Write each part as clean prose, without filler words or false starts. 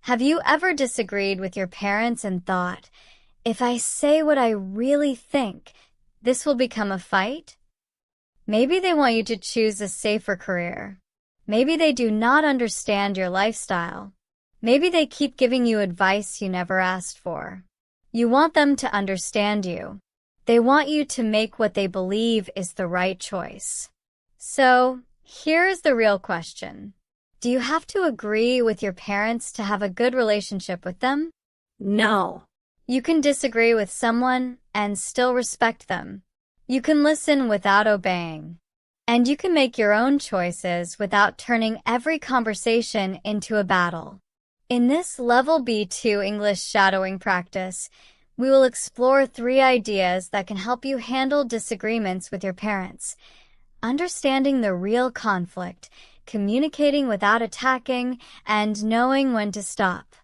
Have you ever disagreed with your parents and thought, if I say what I really think, this will become a fight? Maybe they want you to choose a safer career. Maybe they do not understand your lifestyle. Maybe they keep giving you advice you never asked for. You want them to understand you. They want you to make what they believe is the right choice. So, here is the real question. Do you have to agree with your parents to have a good relationship with them? No. You can disagree with someone and still respect them. You can listen without obeying. And you can make your own choices without turning every conversation into a battle. In this Level B2 English shadowing practice, we will explore 3 ideas that can help you handle disagreements with your parents. Understanding the real conflict, communicating without attacking, and knowing when to stop.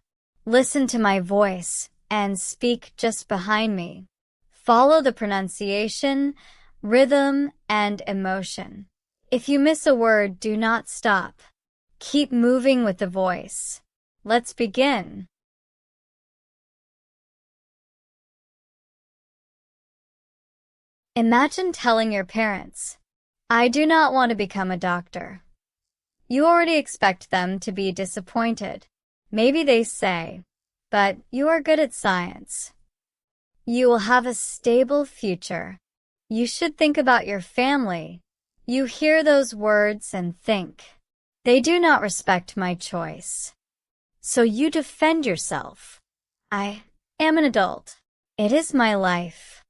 Listen to my voice and speak just behind me. Follow the pronunciation, rhythm, and emotion. If you miss a word, do not stop. Keep moving with the voice. Let's begin. Imagine telling your parents, I do not want to become a doctor. You already expect them to be disappointed. Maybe they say, but you are good at science. You will have a stable future. You should think about your family. You hear those words and think, they do not respect my choice. So you defend yourself. I am an adult. It is my life.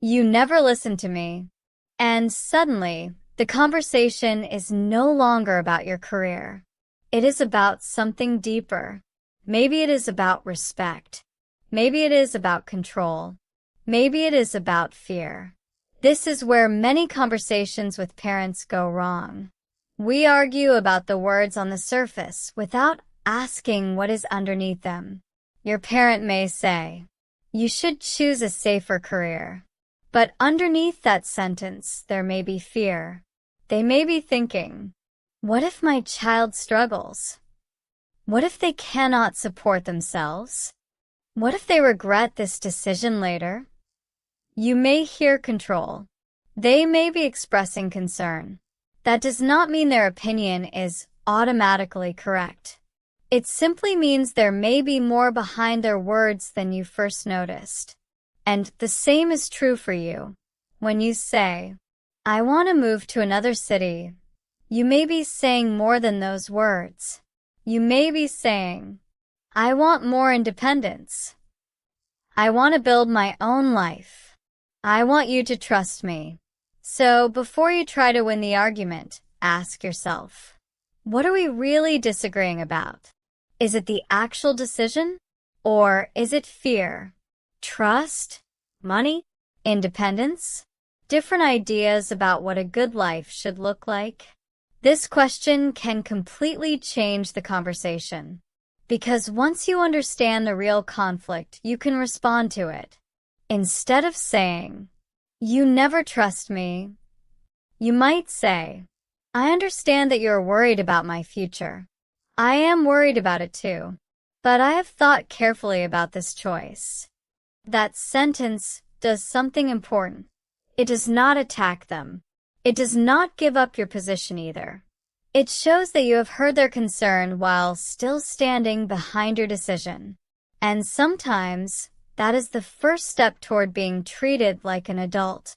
You never listen to me. And suddenly, the conversation is no longer about your career. It is about something deeper. Maybe it is about respect. Maybe it is about control. Maybe it is about fear. This is where many conversations with parents go wrong. We argue about the words on the surface without asking what is underneath them. Your parent may say, you should choose a safer career. But underneath that sentence, there may be fear. They may be thinking, what if my child struggles? What if they cannot support themselves? What if they regret this decision later? You may hear control. They may be expressing concern. That does not mean their opinion is automatically correct. It simply means there may be more behind their words than you first noticed. And the same is true for you. When you say, I want to move to another city, you may be saying more than those words. You may be saying, I want more independence. I want to build my own life. I want you to trust me. So before you try to win the argument, ask yourself, what are we really disagreeing about? Is it the actual decision? Or is it fear? Trust? Money? Independence? Different ideas about what a good life should look like? This question can completely change the conversation. Because once you understand the real conflict, you can respond to it. Instead of saying, you never trust me, you might say, I understand that you're worried about my future. I am worried about it too. But I have thought carefully about this choice. That sentence does something important. It does not attack them. It does not give up your position either. It shows that you have heard their concern while still standing behind your decision. And sometimes, that is the first step toward being treated like an adult.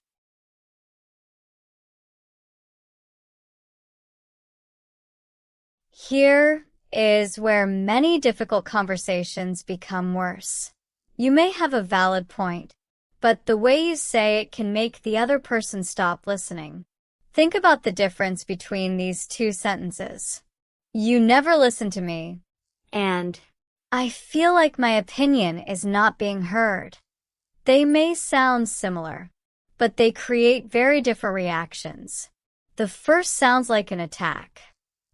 Here is where many difficult conversations become worse. You may have a valid point, but the way you say it can make the other person stop listening. Think about the difference between these 2 sentences. You never listen to me. And I feel like my opinion is not being heard. They may sound similar, but they create very different reactions. The first sounds like an attack.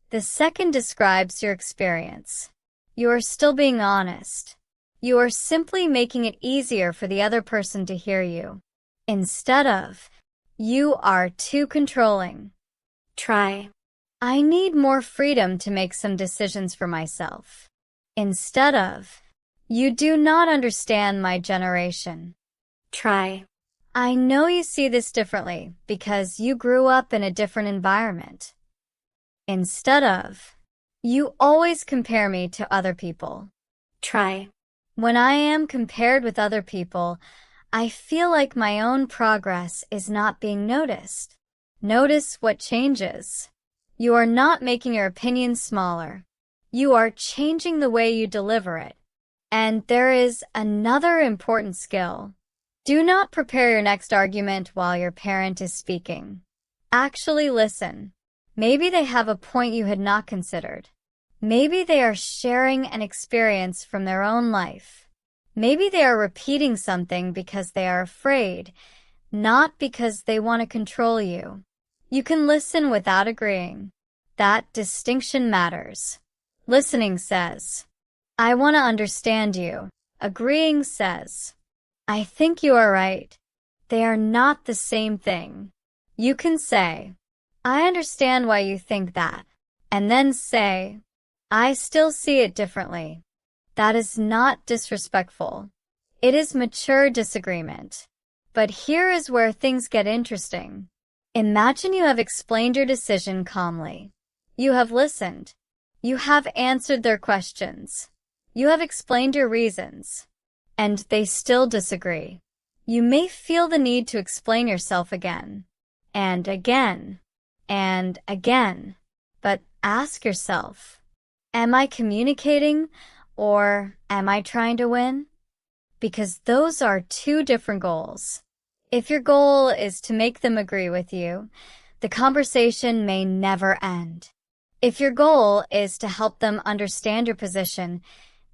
The second describes your experience. You are still being honest. You are simply making it easier for the other person to hear you. Instead of, you are too controlling. Try, I need more freedom to make some decisions for myself. Instead of, "You do not understand my generation." Try, "I know you see this differently because you grew up in a different environment." Instead of, "You always compare me to other people." Try, "When I am compared with other people, I feel like my own progress is not being noticed." Notice what changes. You are not making your opinion smaller. You are changing the way you deliver it. And there is another important skill. Do not prepare your next argument while your parent is speaking. Actually listen. Maybe they have a point you had not considered. Maybe they are sharing an experience from their own life. Maybe they are repeating something because they are afraid, not because they want to control you. You can listen without agreeing. That distinction matters. Listening says, "I want to understand you." Agreeing says, "I think you are right." They are not the same thing. You can say, "I understand why you think that," and then say, "I still see it differently." That is not disrespectful. It is mature disagreement. But here is where things get interesting. Imagine you have explained your decision calmly. You have listened. You have answered their questions. You have explained your reasons. And they still disagree. You may feel the need to explain yourself again, and again, and again. But ask yourself, am I communicating or am I trying to win? Because those are two different goals. If your goal is to make them agree with you, the conversation may never end. If your goal is to help them understand your position,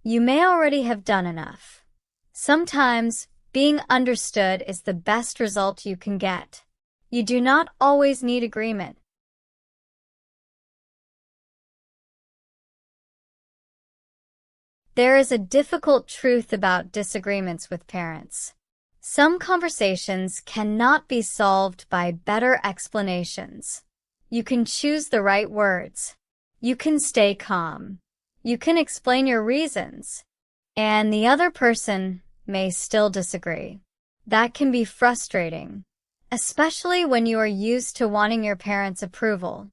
you may already have done enough. Sometimes, being understood is the best result you can get. You do not always need agreement. There is a difficult truth about disagreements with parents. Some conversations cannot be solved by better explanations. You can choose the right words. You can stay calm. You can explain your reasons. And the other person may still disagree. That can be frustrating, especially when you are used to wanting your parents' approval.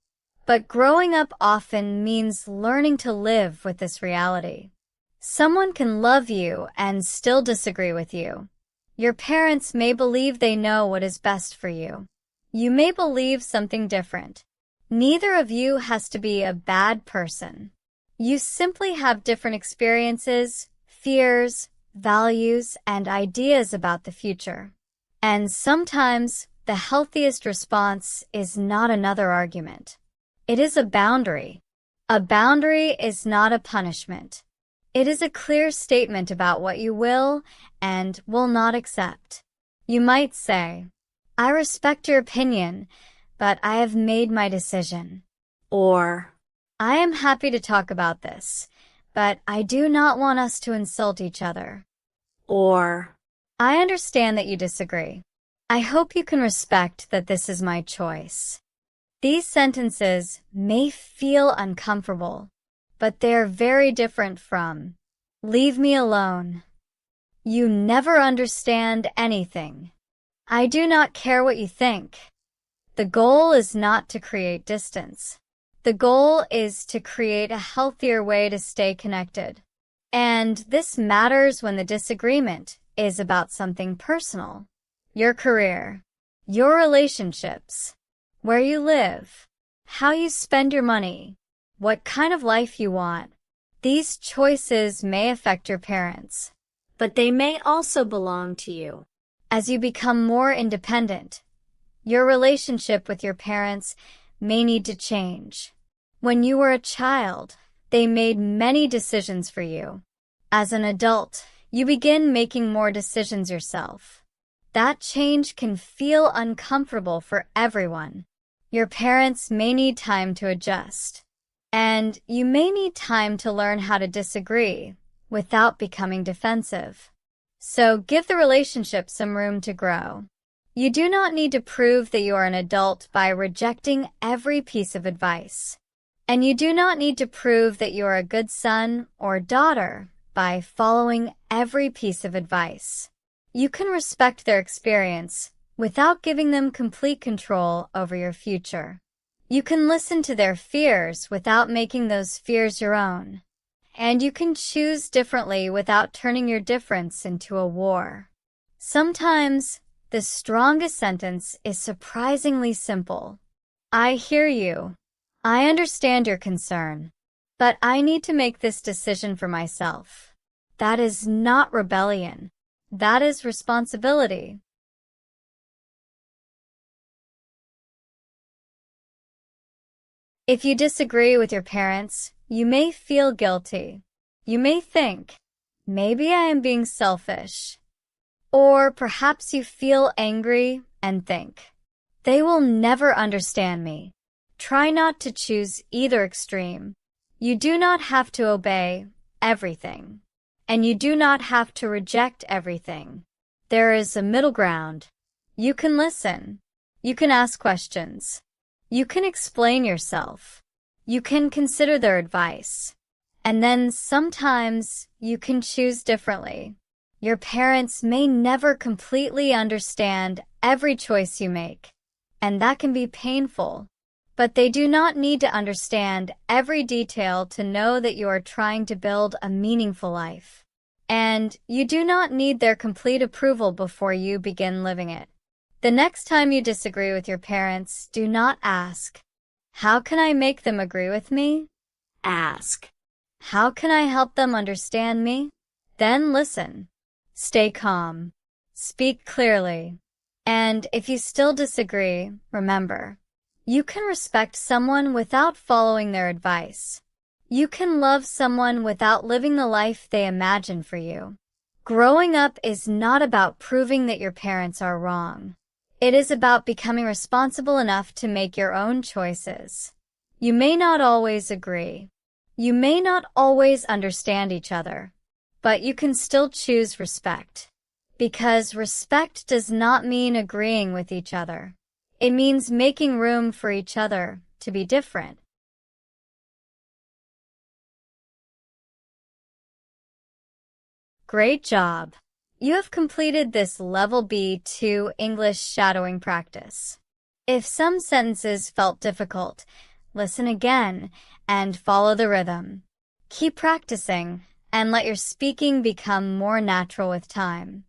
But growing up often means learning to live with this reality. Someone can love you and still disagree with you. Your parents may believe they know what is best for you. You may believe something different. Neither of you has to be a bad person. You simply have different experiences, fears, values, and ideas about the future. And sometimes the healthiest response is not another argument. It is a boundary. A boundary is not a punishment. It is a clear statement about what you will and will not accept. You might say, "I respect your opinion, but I have made my decision." or "I am happy to talk about this, but I do not want us to insult each other." or "I understand that you disagree. I hope you can respect that this is my choice." These sentences may feel uncomfortable, but they are very different from, "Leave me alone." "You never understand anything." "I do not care what you think." The goal is not to create distance. The goal is to create a healthier way to stay connected. And this matters when the disagreement is about something personal. Your career, your relationships, where you live, how you spend your money, what kind of life you want. These choices may affect your parents, but they may also belong to you. as you become more independent. Your relationship with your parents may need to change. When you were a child, they made many decisions for you. As an adult, you begin making more decisions yourself. That change can feel uncomfortable for everyone. Your parents may need time to adjust. And you may need time to learn how to disagree without becoming defensive. So give the relationship some room to grow. You do not need to prove that you are an adult by rejecting every piece of advice. And you do not need to prove that you are a good son or daughter by following every piece of advice. You can respect their experience without giving them complete control over your future. You can listen to their fears without making those fears your own. And you can choose differently without turning your difference into a war. Sometimes, the strongest sentence is surprisingly simple. I hear you. I understand your concern. But I need to make this decision for myself. That is not rebellion. That is responsibility. If you disagree with your parents, you may feel guilty. You may think, maybe I am being selfish. Or perhaps you feel angry and think, they will never understand me. Try not to choose either extreme. You do not have to obey everything, and you do not have to reject everything. There is a middle ground. You can listen. You can ask questions. You can explain yourself. You can consider their advice. And then sometimes you can choose differently. Your parents may never completely understand every choice you make, and that can be painful. But they do not need to understand every detail to know that you are trying to build a meaningful life. And you do not need their complete approval before you begin living it. The next time you disagree with your parents, do not ask, how can I make them agree with me? Ask, how can I help them understand me? Then listen. Stay calm. Speak clearly. And if you still disagree, remember, you can respect someone without following their advice. You can love someone without living the life they imagine for you. Growing up is not about proving that your parents are wrong. It is about becoming responsible enough to make your own choices. You may not always agree. You may not always understand each other, but you can still choose respect. Because respect does not mean agreeing with each other. It means making room for each other to be different. Great job! You have completed this Level B2 English shadowing practice. If some sentences felt difficult, listen again and follow the rhythm. Keep practicing and let your speaking become more natural with time.